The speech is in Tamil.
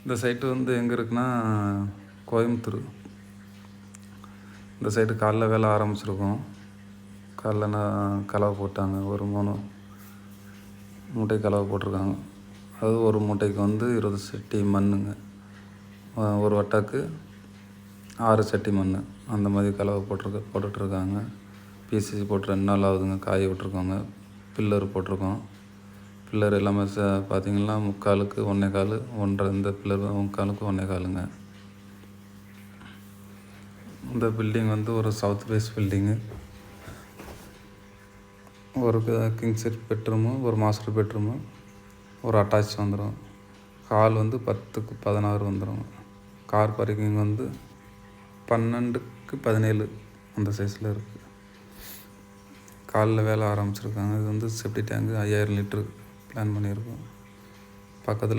இந்த சைட்டு வந்து எங்கே இருக்குன்னா கோயம்புத்தூர். இந்த சைட்டு காலைல வேலை ஆரம்பிச்சிருக்கோம். காலைல நான் கலவை போட்டாங்க. ஒரு 3 மூட்டை கலவை போட்டிருக்காங்க. அது ஒரு மூட்டைக்கு வந்து 20 சட்டி மண்ணுங்க. ஒரு வட்டாக்கு 6 சட்டி மண். அந்த மாதிரி கலவை போட்டுட்ருக்காங்க. பிசிசி போட்டு 2 நாள் ஆகுதுங்க. காய விட்ருக்கோங்க. பில்லர் போட்டிருக்கோம். பில்லர் எல்லாமே பார்த்திங்கன்னா 3/4க்கு 1.25, 1.5. இந்த பில்லர் 3/4க்கு 1.25ங்க. இந்த பில்டிங் வந்து ஒரு சவுத் ஃபேஸ் பில்டிங்கு. ஒரு கிங் சைட் பெட்ரூமு, ஒரு மாஸ்டர் பெட்ரூமு, ஒரு அட்டாச் வந்துடும். ஹால் வந்து 10க்கு 16 வந்துடும். கார் பார்க்கிங் வந்து 12க்கு 17 அந்த சைஸில் இருக்குது. காலைல வேலை ஆரம்பிச்சிருக்காங்க. இது வந்து செப்டி டேங்கு 5000 லிட்ரு பிளான் பண்ணியிருக்கோம். பக்கத்தில்